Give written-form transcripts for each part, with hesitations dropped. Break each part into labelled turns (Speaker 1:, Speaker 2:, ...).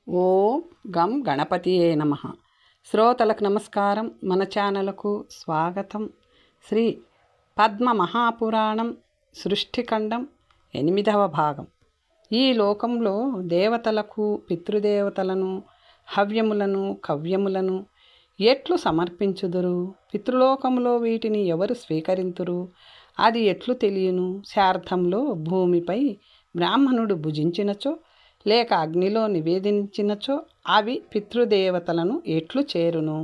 Speaker 1: ఓం గం గణపతియే నమః. శ్రోతలకు నమస్కారం. మన ఛానల్కు స్వాగతం. శ్రీ పద్మ మహాపురాణం సృష్టిఖండం 8వ భాగం. ఈ లోకంలో దేవతలకు పితృదేవతలను హవ్యములను కవ్యములను ఎట్లు సమర్పించుదురు? పితృలోకంలో వీటిని ఎవరు స్వీకరింతురు? అది ఎట్లు తెలియను? శార్థంలో భూమిపై బ్రాహ్మణుడు భుజించినచో లేక అగ్నిలో నివేదించినచో అవి పితృదేవతలను ఎట్లు చేరును?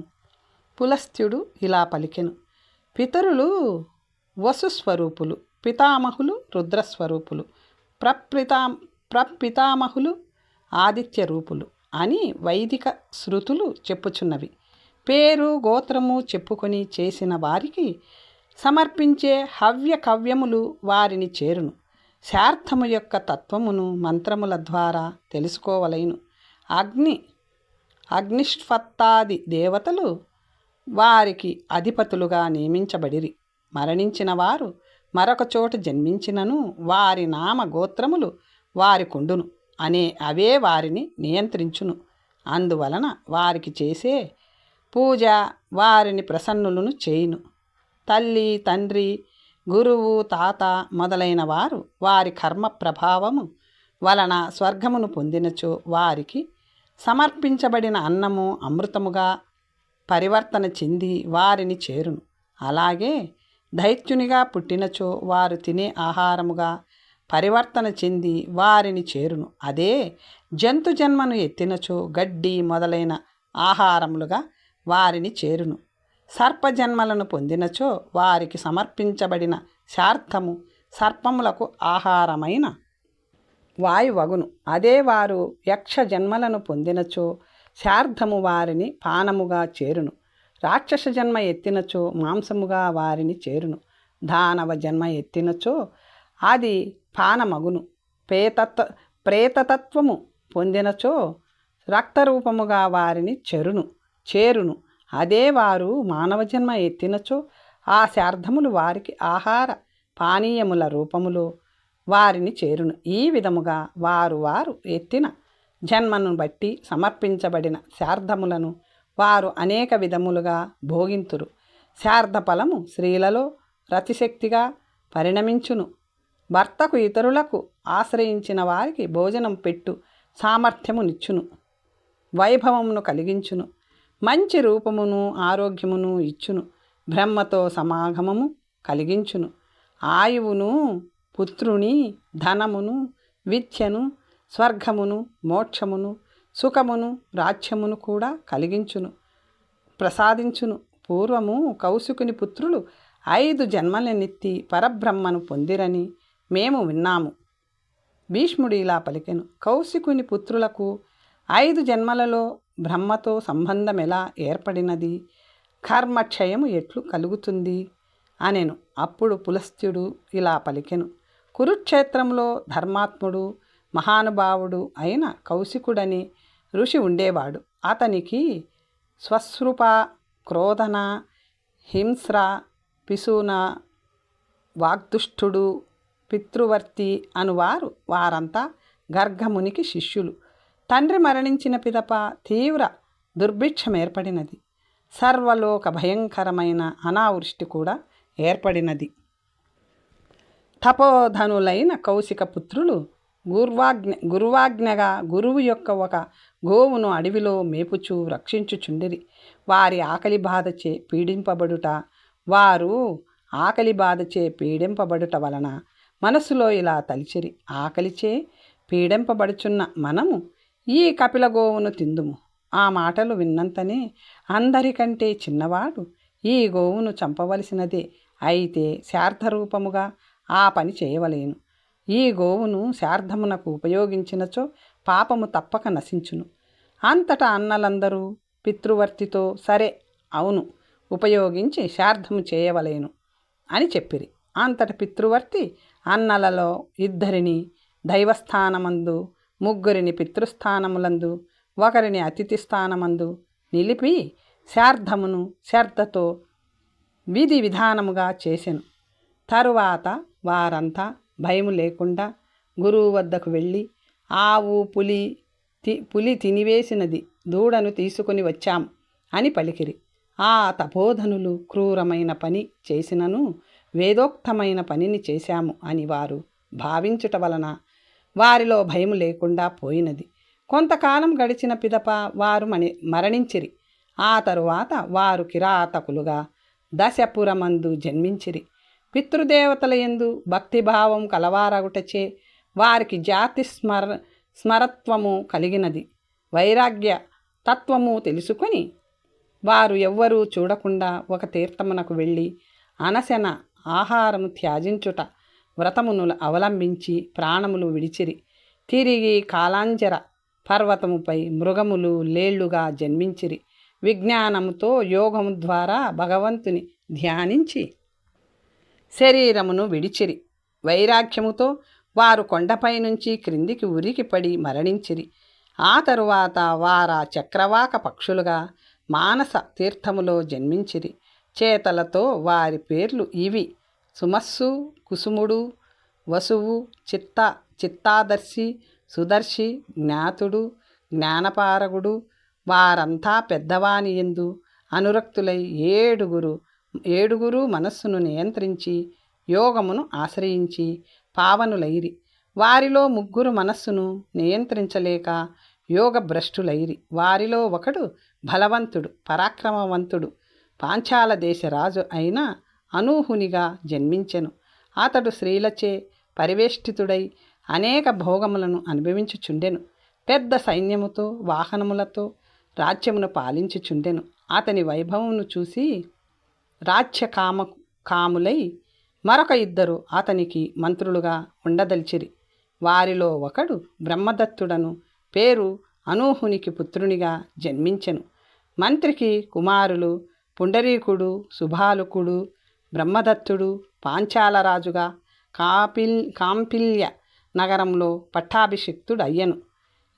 Speaker 1: పులస్త్యుడు ఇలా పలికెను. పితరులు వసుస్వరూపులు, పితామహులు రుద్రస్వరూపులు, ప్రపితామహులు ఆదిత్య రూపులు అని వైదిక శృతులు చెప్పుచున్నవి. పేరు గోత్రము చెప్పుకొని చేసిన వారికి సమర్పించే హవ్య కవ్యములు వారిని చేరును. శార్థము యొక్క తత్వమును మంత్రముల ద్వారా తెలుసుకోవలైను. అగ్నిష్పత్తాది దేవతలు వారికి అధిపతులుగా నియమించబడిరి. మరణించిన వారు మరొక చోట జన్మించినను వారి నామ గోత్రములు వారి కుండును అవే వారిని నియంత్రించును. అందువలన వారికి చేసే పూజ వారిని ప్రసన్నులను చేయును. తల్లి తండ్రి గురువు తాత మొదలైన వారు వారి కర్మ ప్రభావము వలన స్వర్గమును పొందినచో వారికి సమర్పించబడిన అన్నము అమృతముగా పరివర్తన చెంది వారిని చేరును. అలాగే దైత్యునిగా పుట్టినచో వారు తినే ఆహారముగా పరివర్తన చెంది వారిని చేరును. అదే జంతు జన్మను ఎత్తినచో గడ్డి మొదలైన ఆహారములుగా వారిని చేరును. సర్పజన్మలను పొందినచో వారికి సమర్పించబడిన శార్థము సర్పములకు ఆహారమైన వాయువగును. అదే వారు యక్ష జన్మలను పొందినచో శార్థము వారిని పానముగా చేరును. రాక్షస జన్మ ఎత్తినచో మాంసముగా వారిని చేరును. దానవ జన్మ ఎత్తినచో అది పానమగును. ప్రేతతత్వము పొందినచో రక్తరూపముగా వారిని చేరును. అదే వారు మానవ జన్మ ఎత్తినచో ఆ శార్థములు వారికి ఆహార పానీయముల రూపములో వారిని చేరును. ఈ విధముగా వారు ఎత్తిన జన్మను బట్టి సమర్పించబడిన శార్థములను వారు అనేక విధములుగా భోగింతురు. శార్థ ఫలము స్త్రీలలో రతిశక్తిగా పరిణమించును. భర్తకు ఇతరులకు ఆశ్రయించిన వారికి భోజనం పెట్టు సామర్థ్యమునిచ్చును. వైభవమును కలిగించును. మంచి రూపమును ఆరోగ్యమును ఇచ్చును. బ్రహ్మతో సమాగమము కలిగించును. ఆయువును పుత్రుని ధనమును విద్యను స్వర్గమును మోక్షమును సుఖమును రాజ్యమును కూడా ప్రసాదించును. పూర్వము కౌశికుని పుత్రులు 5 జన్మలనెత్తి పరబ్రహ్మను పొందిరని మేము విన్నాము. భీష్ముడు ఇలా పలికెను. కౌశికుని పుత్రులకు 5 జన్మలలో బ్రహ్మతో సంబంధం ఎలా ఏర్పడినది? కర్మక్షయము ఎట్లు కలుగుతుంది అనెను. అప్పుడు పులస్త్యుడు ఇలా పలికెను. కురుక్షేత్రంలో ధర్మాత్ముడు మహానుభావుడు అయిన కౌశికుడని ఋషి ఉండేవాడు. అతనికి స్వస్రూప క్రోధన హింస్ర పిశూన వాగ్దుష్టుడు పితృవర్తి అనువారు వారంతా గర్గమునికి శిష్యులు. తండ్రి మరణించిన పిదప తీవ్ర దుర్భిక్షం ఏర్పడినది. సర్వలోక భయంకరమైన అనావృష్టి కూడా ఏర్పడినది. తపోధనులైన కౌశిక పుత్రులు గురువాజ్ఞగా గురువు యొక్క ఒక గోవును అడవిలో మేపుచూ రక్షించుచుండిరి. వారి ఆకలి బాధచే పీడింపబడుట వలన మనసులో ఇలా తలిచిరి. ఆకలిచే పీడింపబడుచున్న మనము ఈ కపిల గోవును తిందుము. ఆ మాటలు విన్నంతనే అందరికంటే చిన్నవాడు ఈ గోవును చంపవలసినదే. అయితే శార్థరూపముగా ఆ పని చేయవలేను. ఈ గోవును శార్థమునకు ఉపయోగించినచో పాపము తప్పక నశించును. అంతటా అన్నలందరూ పితృవర్తితో సరే అవును ఉపయోగించి శార్థము చేయవలేను అని చెప్పిరి. అంతట పితృవర్తి అన్నలలో 2 దైవస్థానమందు 3 పితృస్థానములందు 1 అతిథి స్థానమందు నిలిపి శార్థమును శ్రద్ధతో విధి విధానముగా చేసెను. తరువాత వారంతా భయము లేకుండా గురువు వద్దకు వెళ్ళి ఆవు పులి పులి తినివేసినది దూడను తీసుకుని వచ్చాం అని పలికిరి. ఆ తపోధనులు క్రూరమైన పని చేసినను వేదోక్తమైన పనిని చేశాము అని వారు భావించుట వలన వారిలో భయం లేకుండా పోయినది. కొంతకాలం గడిచిన పిదప వారు మరణించిరి. ఆ తరువాత వారు కిరాతకులుగా దశపురమందు జన్మించిరి. పితృదేవతల యందు భక్తిభావం కలవారగుటచే వారికి జాతి స్మరత్వము కలిగినది. వైరాగ్య తత్వము తెలుసుకొని వారు ఎవ్వరూ చూడకుండా ఒక తీర్థమునకు వెళ్ళి అనశన ఆహారము త్యాజించుట వ్రతమును అవలంబించి ప్రాణములు విడిచిరి. తిరిగి కాలాంజర పర్వతముపై మృగములు లేళ్లుగా జన్మించిరి. విజ్ఞానముతో యోగము ద్వారా భగవంతుని ధ్యానించి శరీరమును విడిచిరి. వైరాగ్యముతో వారు కొండపై నుంచి క్రిందికి ఉరికిపడి మరణించిరి. ఆ తరువాత వారా చక్రవాక పక్షులుగా మానస తీర్థములో జన్మించిరి. చేతలతో వారి పేర్లు ఇవి: సుమస్సు, కుసుముడు, వసువు, చిత్తాదర్శి, సుదర్శి, జ్ఞాతుడు, జ్ఞానపారగుడు. వారంతా పెద్దవాని యందు అనురక్తులై ఏడుగురు మనస్సును నియంత్రించి యోగమును ఆశ్రయించి పావనులైరి. వారిలో ముగ్గురు మనస్సును నియంత్రించలేక యోగభ్రష్టులైరి. వారిలో ఒకడు బలవంతుడు, పరాక్రమవంతుడు, పాంచాల దేశరాజు అయిన అనూహునిగా జన్మించెను. అతడు స్త్రీలచే పరివేష్టితుడై అనేక భోగములను అనుభవించుచుండెను. పెద్ద సైన్యముతో వాహనములతో రాజ్యమును పాలించుచుండెను. అతని వైభవమును చూసి కాములై మరొక ఇద్దరు అతనికి మంత్రులుగా ఉండదలిచిరి. వారిలో ఒకడు బ్రహ్మదత్తుడను పేరు అనూహునికి పుత్రునిగా జన్మించెను. మంత్రికి కుమారులు పుండరీకుడు, సుబాలుకుడు. బ్రహ్మదత్తుడు పాంచాలరాజుగా కాంపిల్య నగరంలో పట్టాభిషిక్తుడయ్యను.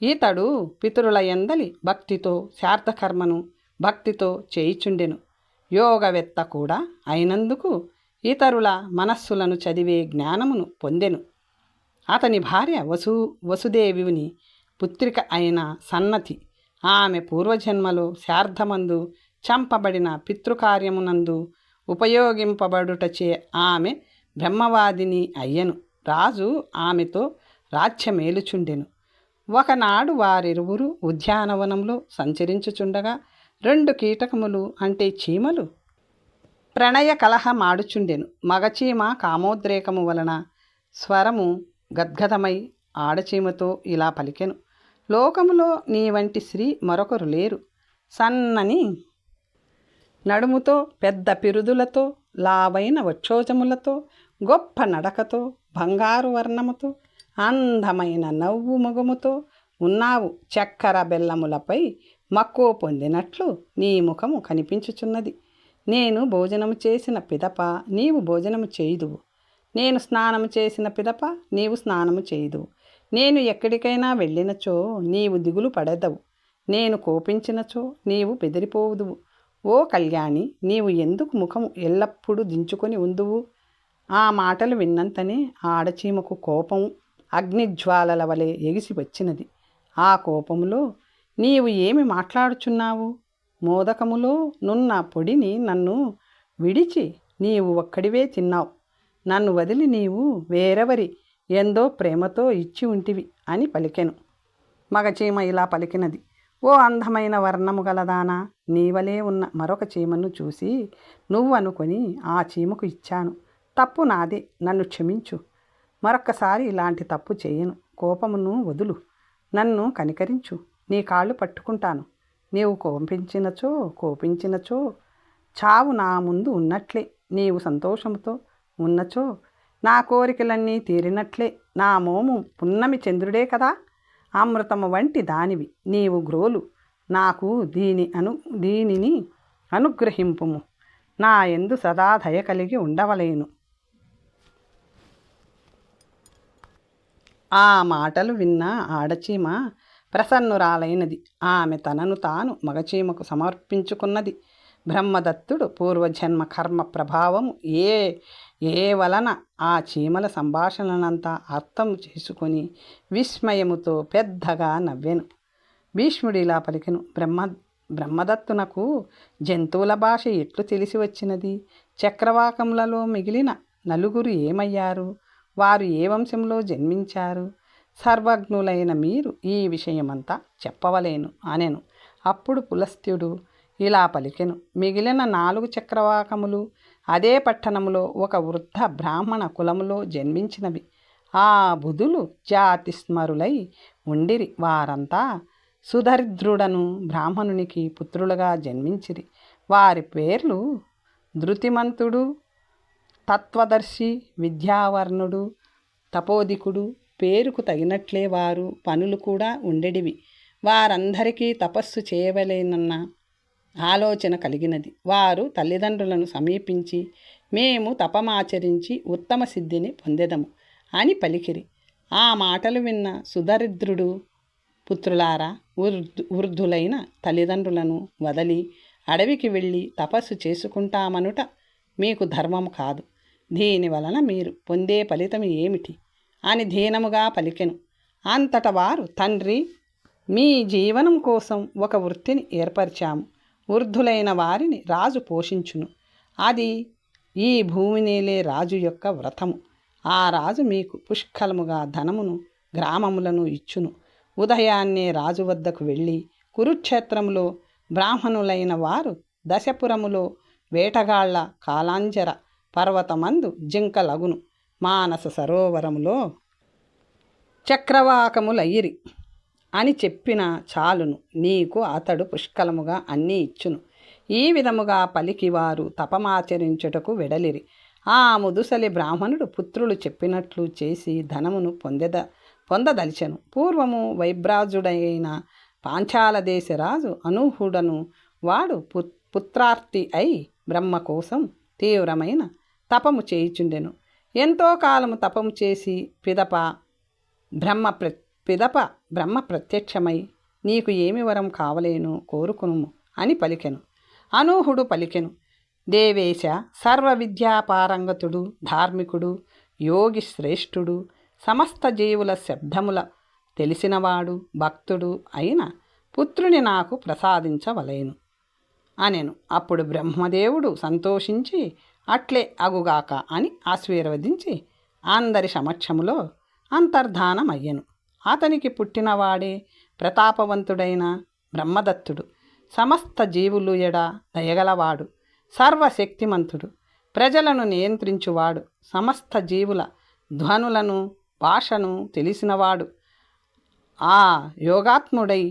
Speaker 1: ఈతడు పితరుల యందలి భక్తితో శార్థకర్మను భక్తితో చేయిచుండెను. యోగవేత్త కూడా అయినందుకు ఇతరుల మనస్సులను చదివే జ్ఞానమును పొందెను. అతని భార్య వసుదేవుని పుత్రిక అయిన సన్నతి. ఆమె పూర్వజన్మలో శార్ధమందు చంపబడిన పితృకార్యమునందు ఉపయోగింపబడుటచే ఆమె బ్రహ్మవాదిని అయ్యను. రాజు ఆమెతో రాజ్యమేలుచుండెను. ఒకనాడు వారిరువురు ఉద్యానవనంలో సంచరించుచుండగా 2 కీటకములు అంటే చీమలు ప్రణయ కలహమాడుచుండెను. మగచీమ కామోద్రేకము వలన స్వరము గద్గదమై ఆడచీమతో ఇలా పలికెను: లోకములో నీ వంటి స్త్రీ మరొకరు లేరు. సన్నని నడుముతో, పెద్ద పిరుదులతో, లావైన వక్షోజములతో, గొప్ప నడకతో, బంగారు వర్ణముతో, అందమైన నవ్వు మొగముతో ఉన్నావు. చక్కెర బెల్లములపై మక్కువ పొందినట్లు నీ ముఖము కనిపించుచున్నది. నేను భోజనము చేసిన పిదప నీవు భోజనము చేయుదువు. నేను స్నానము చేసిన పిదప నీవు స్నానము చేయుదువు. నేను ఎక్కడికైనా వెళ్ళినచో నీవు దిగులు పడెదవు. నేను కోపించినచో నీవు బెదిరిపోవుదువు. ఓ కళ్యాణి, నీవు ఎందుకు ముఖము ఎల్లప్పుడూ దించుకొని ఉందువు? ఆ మాటలు విన్నంతనే ఆడచీమకు కోపం అగ్నిజ్వాలల వలె ఎగిసి వచ్చినది. ఆ కోపములో నీవు ఏమి మాట్లాడుచున్నావు? మోదకములో నున్న పొడిని నన్ను విడిచి నీవు ఒక్కడివే తిన్నావు. నన్ను వదిలి నీవు వేరెవరి ఎందో ప్రేమతో ఇచ్చి ఉంటివి అని పలికెను. మగచీమ ఇలా పలికినది: ఓ అందమైన వర్ణము గలదానా, నీవలే ఉన్న మరొక చీమను చూసి నువ్వనుకొని ఆ చీమకు ఇచ్చాను. తప్పు నాదే, నన్ను క్షమించు. మరొక్కసారి ఇలాంటి తప్పు చేయను. కోపమును వదులు, నన్ను కనికరించు. నీ కాళ్ళు పట్టుకుంటాను. నీవు కోపించినచో చావు నా ముందు ఉన్నట్లే. నీవు సంతోషముతో ఉన్నచో నా కోరికలన్నీ తీరినట్లే. నా మోము పున్నమి చంద్రుడే కదా. అమృతము వంటి దానివి నీవు గ్రోలు. నాకు దీనిని అనుగ్రహింపుము. నా యందు సదా దయ కలిగి ఉండవలేను. ఆ మాటలు విన్న ఆడచీమ ప్రసన్నురాలైనది. ఆమె తనను తాను మగచీమకు సమర్పించుకున్నది. బ్రహ్మదత్తుడు పూర్వజన్మ కర్మ ప్రభావము ఏ వలన ఆ చీమల సంభాషణనంతా అర్థం చేసుకొని విస్మయముతో పెద్దగా నవ్వెను. భీష్ముడు ఇలా పలికెను. బ్రహ్మదత్తునకు జంతువుల భాష ఎట్లు తెలిసి వచ్చినది? చక్రవాకములలో మిగిలిన నలుగురు ఏమయ్యారు? వారు ఏ వంశంలో జన్మించారు? సర్వజ్ఞులైన మీరు ఈ విషయమంతా చెప్పవలేను అనెను. అప్పుడు పులస్త్యుడు ఇలా పలికెను. మిగిలిన 4 చక్రవాకములు అదే పట్టణములో ఒక వృద్ధ బ్రాహ్మణ కులములో జన్మించినవి. ఆ బుధులు జాతిస్మరులై ఉండిరి. వారంతా సుదరిద్రుడను బ్రాహ్మణునికి పుత్రులుగా జన్మించిరి. వారి పేర్లు ధృతిమంతుడు, తత్వదర్శి, విద్యావర్ణుడు, తపోదికుడు. పేరుకు తగినట్లే వారు పనులు కూడా ఉండేటివి. వారందరికీ తపస్సు చేయవలేనన్న ఆలోచన కలిగినది. వారు తల్లిదండ్రులను సమీపించి మేము తపమాచరించి ఉత్తమ సిద్ధిని పొందెదము అని పలికిరి. ఆ మాటలు విన్న సుదరిద్రుడు, పుత్రులారా, వృద్ధులైన తల్లిదండ్రులను వదలి అడవికి వెళ్ళి తపస్సు చేసుకుంటామనుట మీకు ధర్మం కాదు. దీనివలన మీరు పొందే ఫలితం ఏమిటి అని దీనముగా పలికెను. అంతట వారు, తండ్రి, మీ జీవనం కోసం ఒక వృత్తిని ఏర్పరిచాము. వృద్ధులైన వారిని రాజు పోషించును. అది ఈ భూమినేలే రాజు యొక్క వ్రతము. ఆ రాజు మీకు పుష్కలముగా ధనమును, గ్రామములను ఇచ్చును. ఉదయాన్నే రాజు వద్దకు వెళ్ళి కురుక్షేత్రములో బ్రాహ్మణులైన వారు దశపురములో వేటగాళ్ల కాలాంజర పర్వతమందు జింకలగును మానస సరోవరములో చక్రవాకములయ్యిరి అని చెప్పిన చాలును. నీకు అతడు పుష్కలముగా అన్నీ ఇచ్చును. ఈ విధముగా పలికి వారు తపమాచరించుటకు వెడలిరి. ఆ ముదుసలి బ్రాహ్మణుడు పుత్రులు చెప్పినట్లు చేసి ధనమును పొందదలిచెను. పూర్వము వైభ్రాజుడైన పాంచాల దేశరాజు అనూహుడను వాడు పుత్రార్తి అయి బ్రహ్మ కోసం తీవ్రమైన తపము చేయుచుండెను. ఎంతో కాలము తపము చేసి పిదప బ్రహ్మ ప్రత్యక్షమై నీకు ఏమి వరం కావలేను కోరుకును అని పలికెను. అనూహుడు పలికెను, దేవేశ, సర్వ విద్యాపారంగతుడు, ధార్మికుడు, యోగి శ్రేష్ఠుడు, సమస్త జీవుల శబ్దముల తెలిసినవాడు, భక్తుడు అయిన పుత్రుని నాకు ప్రసాదించవలేను అనెను. అప్పుడు బ్రహ్మదేవుడు సంతోషించి అట్లే అగుగాక అని ఆశీర్వదించి అందరి సమక్షములో అంతర్ధానమయ్యెను. అతనికి పుట్టినవాడే ప్రతాపవంతుడైన బ్రహ్మదత్తుడు. సమస్త జీవులు ఎడ దయగలవాడు, సర్వశక్తిమంతుడు, ప్రజలను నియంత్రించువాడు, సమస్త జీవుల ధ్వనులను భాషను తెలిసినవాడు. ఆ యోగాత్ముడై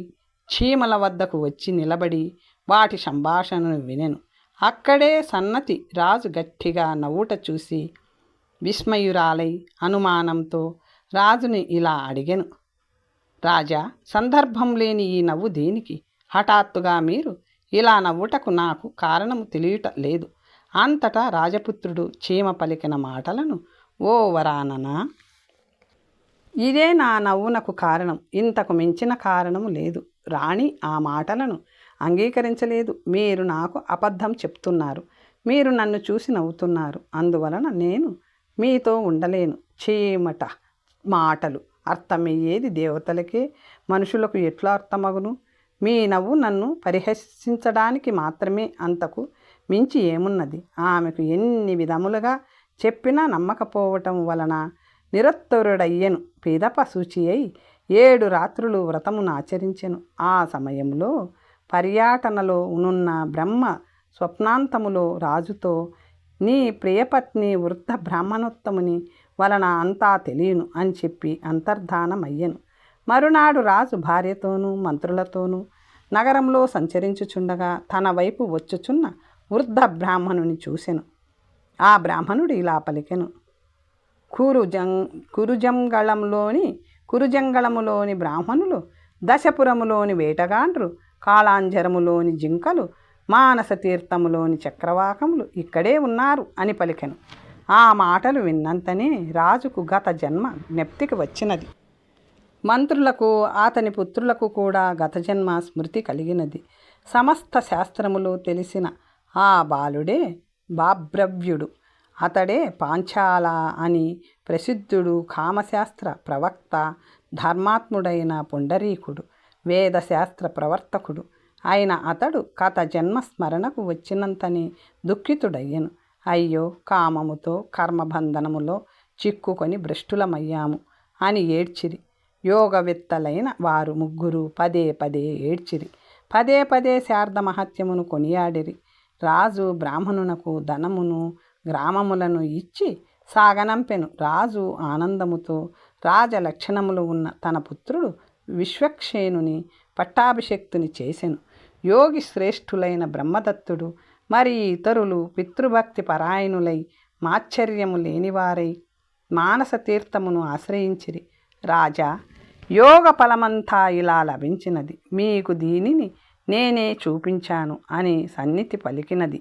Speaker 1: చీమల వద్దకు వచ్చి నిలబడి వాటి సంభాషణను వినెను. అక్కడే సన్నతి రాజు గట్టిగా నవ్వుట చూసి విస్మయురాలై అనుమానంతో రాజుని ఇలా అడిగెను, రాజా, సందర్భం లేని ఈ నవ్వు దేనికి? హఠాత్తుగా మీరు ఇలా నవ్వుటకు నాకు కారణము తెలియట లేదు. అంతటా రాజపుత్రుడు చీమ పలికిన మాటలను, ఓ వరాననా, ఇదే నా నవ్వునకు కారణం. ఇంతకు మించిన కారణము లేదు. రాణి ఆ మాటలను అంగీకరించలేదు. మీరు నాకు అబద్ధం చెప్తున్నారు. మీరు నన్ను చూసి నవ్వుతున్నారు. అందువలన నేను మీతో ఉండలేను. చీమట మాటలు అర్థమయ్యేది దేవతలకే, మనుషులకు ఎట్లా అర్థమగును? మీ నవ్వు నన్ను పరిహసించడానికి మాత్రమే, అంతకు మించి ఏమున్నది? ఆమెకు ఎన్ని విధములుగా చెప్పినా నమ్మకపోవటం వలన నిరుత్తరుడయ్యెను. పిదప శుచి అయి 7 రాత్రులు వ్రతమును ఆచరించెను. ఆ సమయంలో పర్యటనలో నున్న బ్రహ్మ స్వప్నాంతములో రాజుతో, నీ ప్రియపత్ని వృద్ధ బ్రాహ్మణోత్తముని వలన అంతా తెలియను అని చెప్పి అంతర్ధానమయ్యెను. మరునాడు రాజు భార్యతోనూ మంత్రులతోనూ నగరంలో సంచరించుచుండగా తన వైపు వచ్చుచున్న వృద్ధ బ్రాహ్మణుని చూసెను. ఆ బ్రాహ్మణుడు ఇలా పలికెను, కురుజంగళములోని బ్రాహ్మణులు, దశపురములోని వేటగాండ్రు, కాళాంజరములోని జింకలు, మానస తీర్థములోని చక్రవాకములు ఇక్కడే ఉన్నారు అని పలికెను. ఆ మాటలు విన్నంతనే రాజుకు గత జన్మ జ్ఞప్తికి వచ్చినది. మంత్రులకు అతని పుత్రులకు కూడా గత జన్మ స్మృతి కలిగినది. సమస్త శాస్త్రములు తెలిసిన ఆ బాలుడే బాభ్రవ్యుడు. అతడే పాంచాల అని ప్రసిద్ధుడు, కామశాస్త్ర ప్రవక్త, ధర్మాత్ముడైన పుండరీకుడు. వేదశాస్త్ర ప్రవర్తకుడు అయిన అతడు కథ జన్మస్మరణకు వచ్చినంతనే దుఃఖితుడయ్యను. అయ్యో, కామముతో కర్మబంధనములో చిక్కుకొని భ్రష్టులమయ్యాము అని ఏడ్చిరి. యోగవేత్తలైన వారు ముగ్గురు పదే పదే ఏడ్చిరి. పదే పదే శారద మహత్యమును కొనియాడిరి. రాజు బ్రాహ్మణునకు ధనమును గ్రామములను ఇచ్చి సాగనంపెను. రాజు ఆనందముతో రాజలక్షణములు ఉన్న తన పుత్రుడు విశ్వక్సేనుని పట్టాభిషక్తుని చేసెను. యోగి శ్రేష్ఠులైన బ్రహ్మదత్తుడు మరి ఇతరులు పితృభక్తి పరాయణులై మాశ్చర్యము లేనివారై మానస తీర్థమును ఆశ్రయించిరి. రాజా, యోగ ఫలమంతా ఇలా లభించినది. మీకు దీనిని నేనే చూపించాను అని సన్నిధి పలికినది.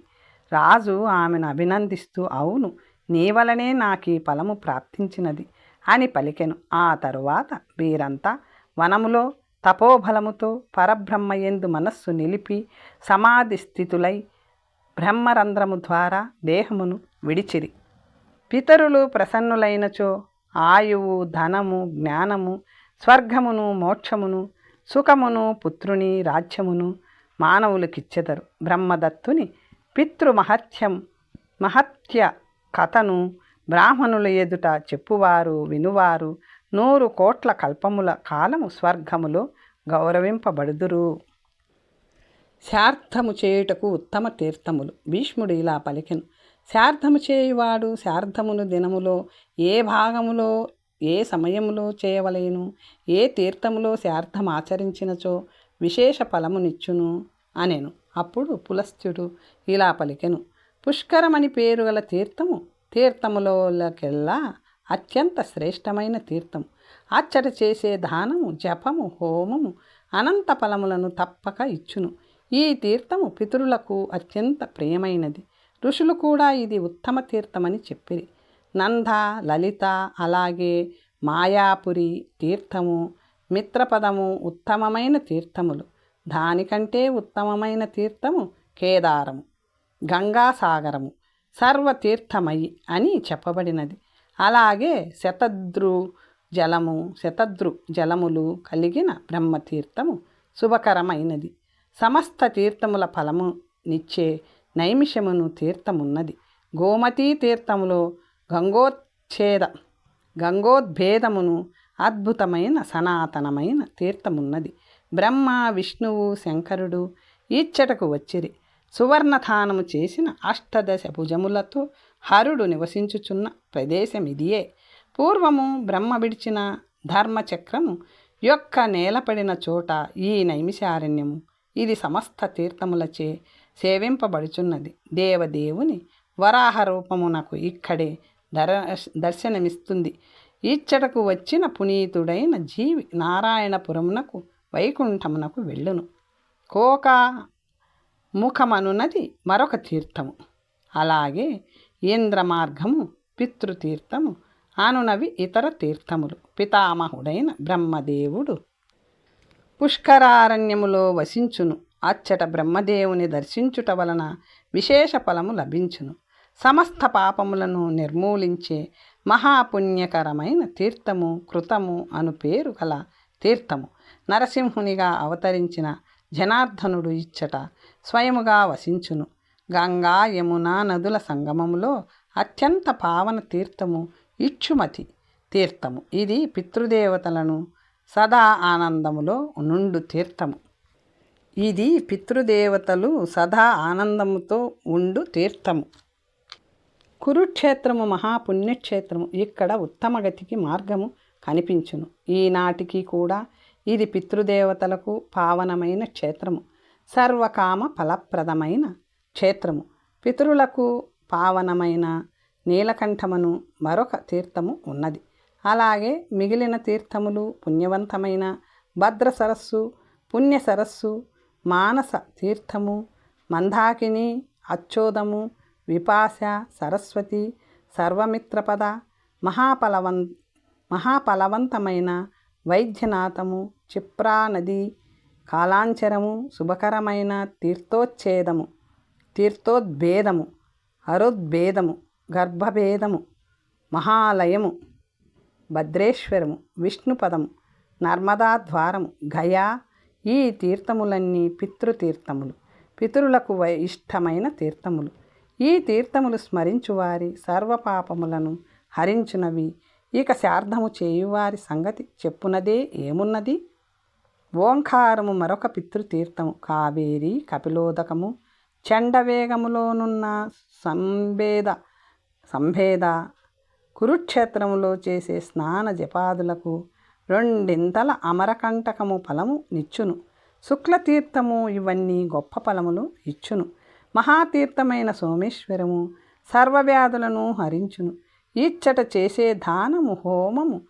Speaker 1: రాజు ఆమెను అభినందిస్తూ, అవును, నీ వలనే నాకీ ఫలము ప్రాప్తించినది అని పలికెను. ఆ తరువాత వీరంతా వనములో తపోబలముతో పరబ్రహ్మయందు మనస్సు నిలిపి సమాధి స్థితులై బ్రహ్మరంధ్రము ద్వారా దేహమును విడిచిరి. పితరులు ప్రసన్నులైనచో ఆయువు, ధనము, జ్ఞానము, స్వర్గమును, మోక్షమును, సుఖమును, పుత్రుని, రాజ్యమును మానవులకిచ్చెదరు. బ్రహ్మదత్తుని మహత్య కథను బ్రాహ్మణుల ఎదుట చెప్పువారు వినువారు 100 కోట్ల కల్పముల కాలము స్వర్గములో గౌరవింపబడుదురు. శార్థము చేయుటకు ఉత్తమ తీర్థములు. భీష్ముడు ఇలా పలికెను. శార్థము చేయువాడు శార్థమును దినములో ఏ భాగములో ఏ సమయములో చేయవలేను, ఏ తీర్థములో శార్థం ఆచరించినచో విశేష ఫలమునిచ్చును అనెను. అప్పుడు పులస్త్యుడు ఇలా పలికెను. పుష్కరమని పేరు గల తీర్థములోకెల్లా అత్యంత శ్రేష్టమైన తీర్థము. అచ్చట చేసే దానము, జపము, హోమము అనంత ఫలములను తప్పక ఇచ్చును. ఈ తీర్థము పితరులకు అత్యంత ప్రియమైనది. ఋషులు కూడా ఇది ఉత్తమ తీర్థమని చెప్పిరి. నంద, లలిత, అలాగే మాయాపురి తీర్థము, మిత్రపదము ఉత్తమమైన తీర్థములు. దానికంటే ఉత్తమమైన తీర్థము కేదారము, గంగాసాగరము సర్వతీర్థమయి అని చెప్పబడినది. అలాగే శతద్రు జలములు కలిగిన బ్రహ్మతీర్థము శుభకరమైనది. సమస్త తీర్థముల ఫలమునిచ్చే నైమిషమును తీర్థమున్నది. గోమతీ తీర్థములో గంగోద్భేదమును అద్భుతమైన సనాతనమైన తీర్థమున్నది. బ్రహ్మ, విష్ణువు, శంకరుడు ఈచ్చటకు వచ్చిరి. సువర్ణధానము చేసిన 18 భుజములతో హరుడు నివసించుచున్న ప్రదేశమిదియే. పూర్వము బ్రహ్మ విడిచిన ధర్మచక్రము యొక్క నేలపడిన చోట ఈ నైమిషారణ్యము. ఇది సమస్త తీర్థములచే సేవింపబడుచున్నది. దేవదేవుని వరాహ రూపమునకు ఇక్కడే దర్శనమిస్తుంది. ఇచ్చటకు వచ్చిన పునీతుడైన జీవి నారాయణపురమునకు వైకుంఠమునకు వెళ్ళును. కోక ముఖమనున్నది మరొక తీర్థము. అలాగే ఇంద్రమార్గము, పితృతీర్థము అనునవి ఇతర తీర్థములు. పితామహుడైన బ్రహ్మదేవుడు పుష్కరారణ్యములో వసించును. అచ్చట బ్రహ్మదేవుని దర్శించుట వలన విశేష ఫలము లభించును. సమస్త పాపములను నిర్మూలించే మహాపుణ్యకరమైన తీర్థము కృతము అను పేరు గల తీర్థము. నరసింహునిగా అవతరించిన జనార్దనుడు ఇచ్చట స్వయముగా వసించును. గంగా, యమున నదుల సంగమములో అత్యంత పావన తీర్థము ఇచ్చుమతి తీర్థము. ఇది పితృదేవతలను సదా ఆనందములో నుండు తీర్థము. ఇది పితృదేవతలు సదా ఆనందముతో ఉండు తీర్థము. కురుక్షేత్రము మహాపుణ్యక్షేత్రము. ఇక్కడ ఉత్తమగతికి మార్గము కనిపించును. ఈనాటికి కూడా ఇది పితృదేవతలకు పావనమైన క్షేత్రము. సర్వకామ ఫలప్రదమైన క్షేత్రము. పితరులకు పావనమైన నీలకంఠమను మరొక తీర్థము ఉన్నది. అలాగే మిగిలిన తీర్థములు పుణ్యవంతమైన భద్ర సరస్సు, పుణ్య సరస్సు, మానస తీర్థము, మందాకిని, అచ్చోదము, విపాశ, సరస్వతి, సర్వమిత్రపద, మహాఫలవంతమైన వైద్యనాథము, చిప్రా నది, కాలాంచరము, శుభకరమైన తీర్థోద్భేదము, హరోద్భేదము, గర్భభేదము, మహాలయము, భద్రేశ్వరము, విష్ణుపదము, నర్మదాద్వారము, గయా, ఈ తీర్థములన్నీ పితృతీర్థములు, పితరులకు ఇష్టమైన తీర్థములు. ఈ తీర్థములు స్మరించువారి సర్వపాపములను హరించునవి. ఇక శార్ధము చేయువారి సంగతి చెప్పునదే ఏమున్నది. ఓంకారము మరొక పితృతీర్థము. కావేరి కపిలోదకము చండవేగములోనున్న సంభేద కురుక్షేత్రములో చేసే స్నాన జపాదులకు రెండింతల అమరకంటకము ఫలము నిచ్చును. శుక్లతీర్థము ఇవన్నీ గొప్ప ఫలములు ఇచ్చును. మహాతీర్థమైన సోమేశ్వరము సర్వవ్యాధులను హరించును. ఇచ్చట చేసే దానము, హోమము,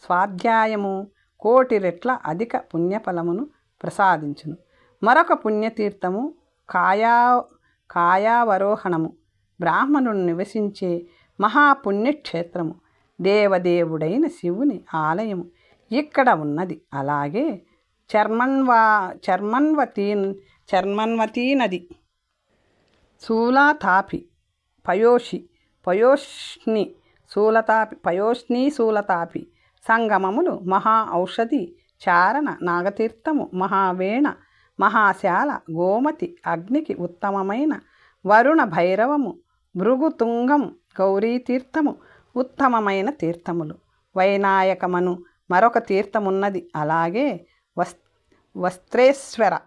Speaker 1: స్వాధ్యాయము కోటి రెట్ల అధిక పుణ్యఫలమును ప్రసాదించును. మరొక పుణ్యతీర్థము కాయావరోహణము, బ్రాహ్మణుడు నివసించే మహాపుణ్యక్షేత్రము, దేవదేవుడైన శివుని ఆలయము ఇక్కడ ఉన్నది. అలాగే చర్మన్వతీ నది, శూలతాపి, పయోష్ణి శూలతాపి సంగమములు, మహా ఔషధి చారణ, నాగతీర్థము, మహావేణ, మహాశాల, గోమతి, అగ్నికి ఉత్తమమైన వరుణ భైరవము, భృగుతుంగం, గౌరీతీర్థము ఉత్తమమైన తీర్థములు. వైనాయకమను మరొక తీర్థమున్నది. అలాగే వస్త్రేశ్వర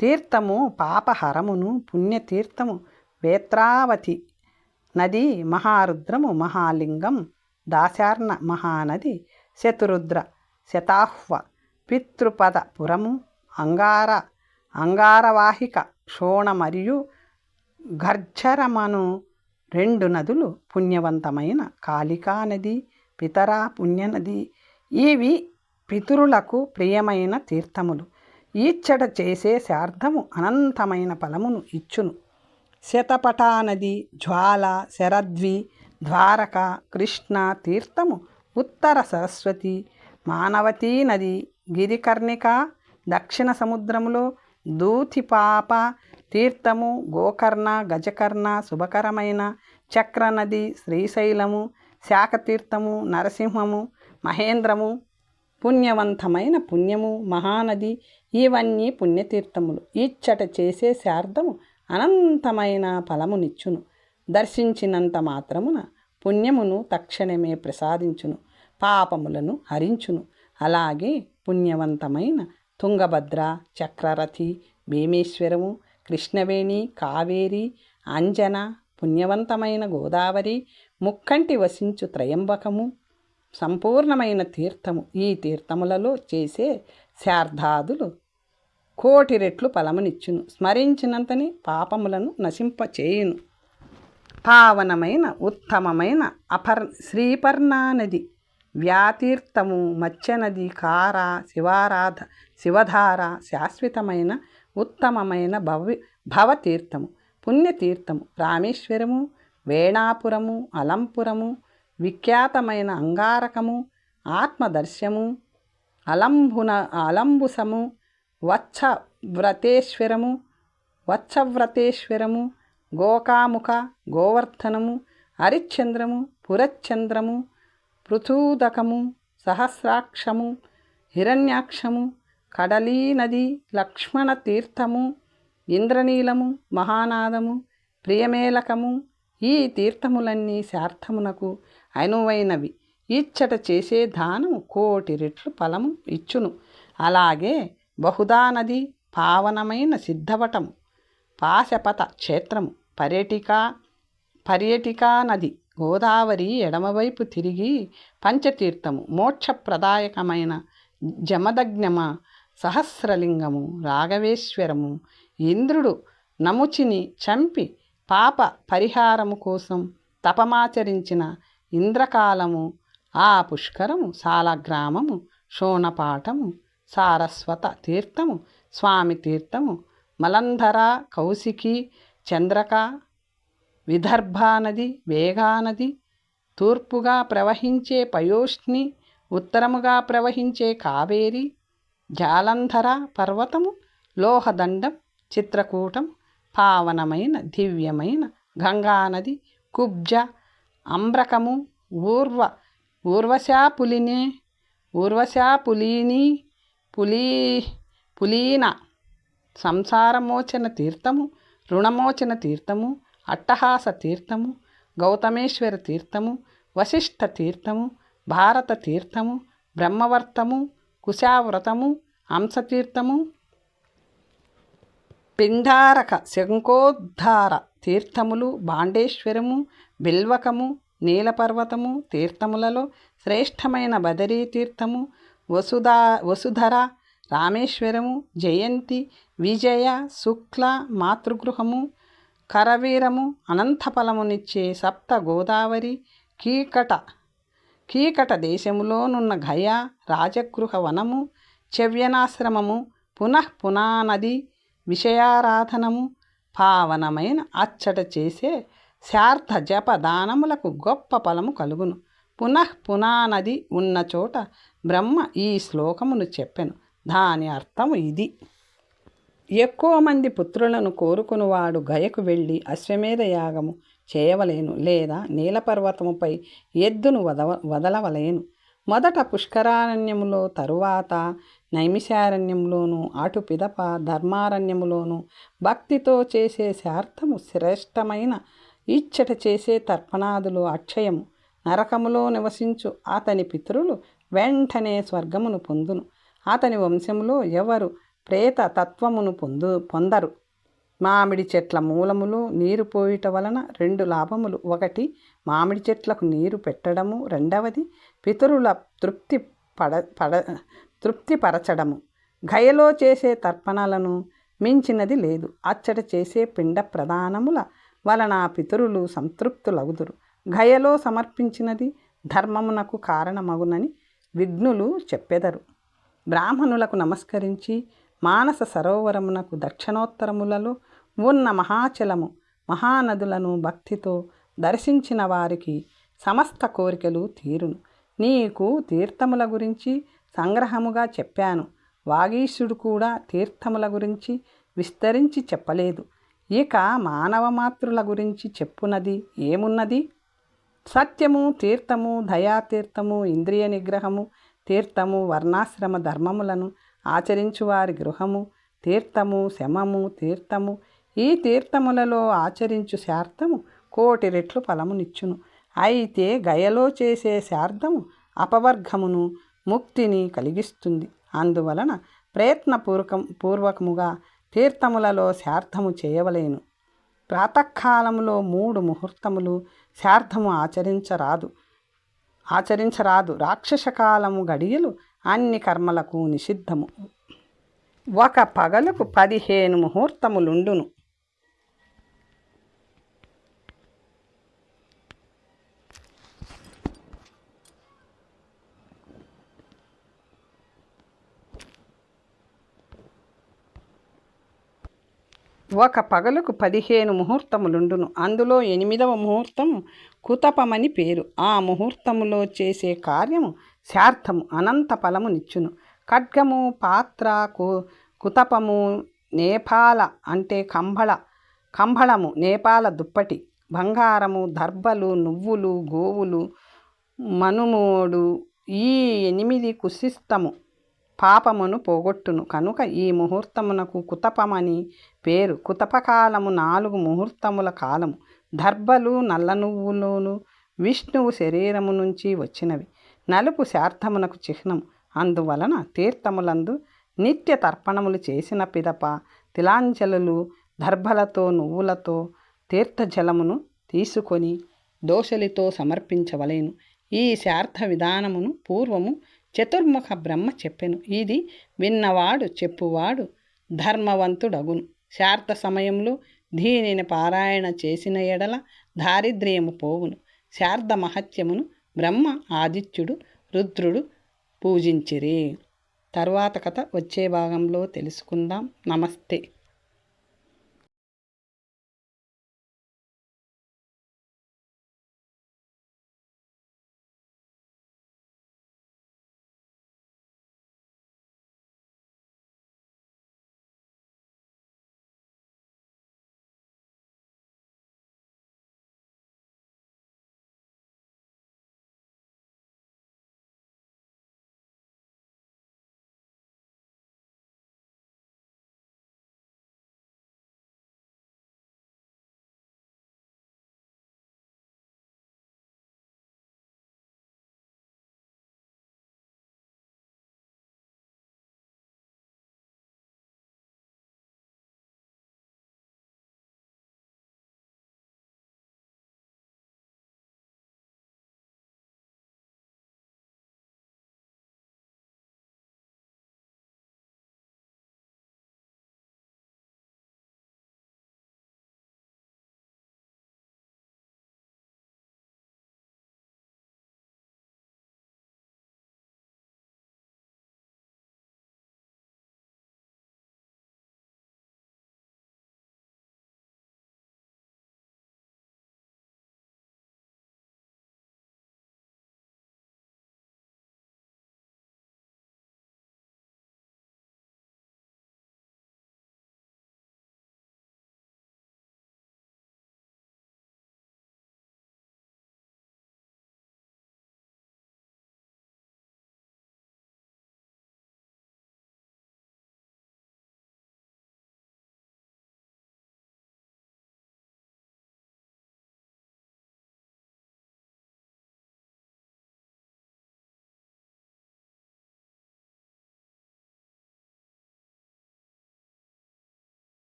Speaker 1: తీర్థము పాపహరమును పుణ్యతీర్థము. వేత్రావతి నది, మహారుద్రము, మహాలింగం, దాశార్ణ మహానది, శతురుద్ర, శతాహ్వ, పితృపదపురము, అంగారవాహిక, షోణ మరియు గర్జరమను రెండు నదులు, పుణ్యవంతమైన కాళికా నది, పితరా పుణ్యనది. ఇవి పితరులకు ప్రియమైన తీర్థములు. ఈచ్చట చేసే శార్ధము అనంతమైన ఫలమును ఇచ్చును. శతపటానది, జ్వాల, శరద్వి, ద్వారక, కృష్ణ తీర్థము, ఉత్తర సరస్వతి, మానవతీ నది, గిరికర్ణిక, దక్షిణ సముద్రములో దూతిపాప తీర్థము, గోకర్ణ, గజకర్ణ, శుభకరమైన చక్రనది, శ్రీశైలము, శాఖతీర్థము, నరసింహము, మహేంద్రము, పుణ్యవంతమైన పుణ్యము, మహానది. ఇవన్నీ పుణ్యతీర్థములు. ఇచ్చట చేసే శార్ధము అనంతమైన ఫలమునిచ్చును. దర్శించినంత మాత్రమున పుణ్యమును తక్షణమే ప్రసాదించును, పాపములను హరించును. అలాగే పుణ్యవంతమైన తుంగభద్ర, చక్రరథి, భీమేశ్వరము, కృష్ణవేణి, కావేరి, అంజన, పుణ్యవంతమైన గోదావరి, ముక్కంటి వసించు త్రయంబకము సంపూర్ణమైన తీర్థము. ఈ తీర్థములలో చేసే శార్ధాదులు కోటి రెట్లు ఫలమునిచ్చును. స్మరించినంతని పాపములను నశింపచేయును. పావనమైన ఉత్తమమైన శ్రీపర్ణా నది, వ్యాతీర్థము, మత్స్యనది, కార, శివధార, శాశ్వతమైన ఉత్తమమైన భవతీర్థము, పుణ్యతీర్థము, రామేశ్వరము, వేణాపురము, అలంపురము, విఖ్యాతమైన అంగారకము, ఆత్మదర్శము, అలంబుసము, వత్సవ్రతేశ్వరము, గోకాముఖ, గోవర్ధనము, హరిశ్చంద్రము, పురశ్చంద్రము, పృథూదకము, సహస్రాక్షము, హిరణ్యాక్షము, కడలీనది, లక్ష్మణతీర్థము, ఇంద్రనీలము, మహానాదము, ప్రియమేలకము. ఈ తీర్థములన్నీ శార్థమునకు అనువైనవి. ఇచ్చట చేసే దానము కోటి రెట్లు ఫలము ఇచ్చును. అలాగే బహుదా నది, పావనమైన సిద్ధవటము, పాశపత క్షేత్రము, పర్యటికా నది, గోదావరి ఎడమవైపు తిరిగి పంచతీర్థము, మోక్షప్రదాయకమైన జమదగ్నమ, సహస్రలింగము, రాఘవేశ్వరము, ఇంద్రుడు నముచిని చంపి పాప పరిహారము కోసం తపమాచరించిన ఇంద్రకాలము, ఆ పుష్కరము, సాలగ్రామము, శోణపాఠము, సారస్వత తీర్థము, స్వామి తీర్థము, మలంధర, కౌశికి, చంద్రక, విదర్భానది, వేగానది, తూర్పుగా ప్రవహించే పయోష్ణి, ఉత్తరముగా ప్రవహించే కావేరి, జాలంధర పర్వతము, లోహదండం, చిత్రకూటం, పావనమైన దివ్యమైన గంగానది, కుబ్జ, అంబ్రకము, ఊర్వశాపులినే, ఊర్వశా పులీన సంసారమోచన తీర్థము, రుణమోచన తీర్థము, అట్టహాస తీర్థము, గౌతమేశ్వర తీర్థము, వశిష్ఠ తీర్థము, భారత తీర్థము, బ్రహ్మవర్తము, కుశావ్రతము, హంసతీర్థము, పిండారక శంకోద్ధార తీర్థములు, బాండేశ్వరము, బిల్వకము, నీలపర్వతము తీర్థములలో శ్రేష్టమైన బదరీ తీర్థము, వసుధర, రామేశ్వరము, జయంతి, విజయ, శుక్ల, మాతృగృహము, కరవీరము, అనంతఫలమునిచ్చే సప్త గోదావరి, కీకట దేశములోనున్న గయ, రాజగృహ వనము, చవ్యనాశ్రమము, పునానది, విషయారాధనము, పావనమైన అచ్చట చేసే శార్థ జప దానములకు గొప్ప ఫలము కలుగును. పునానది ఉన్న చోట బ్రహ్మ ఈ శ్లోకమును చెప్పెను. దాని అర్థము ఇది: ఎక్కువ మంది పుత్రులను కోరుకునివాడు గయకు వెళ్ళి అశ్వమేధ యాగము చేయవలేను, లేదా నీలపర్వతముపై ఎద్దును వదలవలేను. మొదట పుష్కరారణ్యములో, తరువాత నైమిషారణ్యములోను, అటు పిదప ధర్మారణ్యములోను భక్తితో చేసే శార్థము శ్రేష్టమైన. ఇచ్చట చేసే తర్పణాదులు అక్షయము. నరకములో నివసించు అతని పితరులు వెంటనే స్వర్గమును పొందును. అతని వంశములో ఎవరు ప్రేత తత్వమును పొందరు. మామిడి చెట్ల మూలములో నీరు పోయుట వలన 2 లాభములు: ఒకటి, మామిడి చెట్లకు నీరు పెట్టడము; రెండవది, పితరుల తృప్తిపరచడము. గయలో చేసే తర్పణలను మించినది లేదు. అచ్చట చేసే పిండ ప్రదానముల వలన పితరులు సంతృప్తులగుదురు. గయలో సమర్పించినది ధర్మమునకు కారణమగునని విఘ్నులు చెప్పెదరు. బ్రాహ్మణులకు నమస్కరించి మానస సరోవరమునకు దక్షిణోత్తరములలో ఉన్న మహాచలము, మహానదులను భక్తితో దర్శించిన వారికి సమస్త కోరికలు తీరును. నీకు తీర్థముల గురించి సంగ్రహముగా చెప్పాను. వాగీశుడు కూడా తీర్థముల గురించి విస్తరించి చెప్పలేదు. ఇక మానవ మాతృల గురించి చెప్పునది ఏమున్నది? సత్యము తీర్థము, దయాతీర్థము, ఇంద్రియ నిగ్రహము తీర్థము, వర్ణాశ్రమ ధర్మములను ఆచరించువారి గృహము తీర్థము, శమము తీర్థము. ఈ తీర్థములలో ఆచరించు శార్థము 1,000,000 రెట్లు ఫలమునిచ్చును. అయితే గయలో చేసే శార్థము అపవర్గమును, ముక్తిని కలిగిస్తుంది. అందువలన ప్రయత్నపూర్వకముగా తీర్థములలో శార్థము చేయవలేను. ప్రాతకాలములో 3 ముహూర్తములు శార్థము ఆచరించరాదు. రాక్షసకాలము గడియలు అన్ని కర్మలకు నిషిద్ధము. ఒక పగలుకు 15 ముహూర్తములుండును. అందులో 8వ ముహూర్తము కుతపమని పేరు. ఆ ముహూర్తములో చేసే కార్యము శార్థము అనంత ఫలమునిచ్చును. ఖడ్గము, పాత్ర, కుతపము, నేపాల అంటే కంబళము, నేపాల దుప్పటి, బంగారము, దర్భలు, నువ్వులు, గోవులు, మనుమోడు, ఈ 8 కుశిస్తము పాపమును పోగొట్టును. కనుక ఈ ముహూర్తమునకు కుతపమని పేరు. కుతపకాలము 4 ముహూర్తముల కాలము. దర్భలు నల్ల నువ్వులోను విష్ణువు శరీరము నుంచి వచ్చినవి. నలుపు శార్థమునకు చిహ్నము. అందువలన తీర్థములందు నిత్య తర్పణములు చేసిన పిదప తిలాంజలులు దర్భలతో, నువ్వులతో తీర్థజలమును తీసుకొని దోశలితో సమర్పించవలేను. ఈ శార్థ విధానమును పూర్వము చతుర్ముఖ బ్రహ్మ చెప్పెను. ఇది విన్నవాడు చెప్పువాడు ధర్మవంతుడగును. శార్థ సమయంలో దీనిని పారాయణ చేసిన ఎడల దారిద్ర్యము పోవును. శార్థ మహత్యమును బ్రహ్మ, ఆదిత్యుడు, రుద్రుడు పూజించిరి. తరువాత కథ వచ్చే భాగంలో తెలుసుకుందాం. నమస్తే.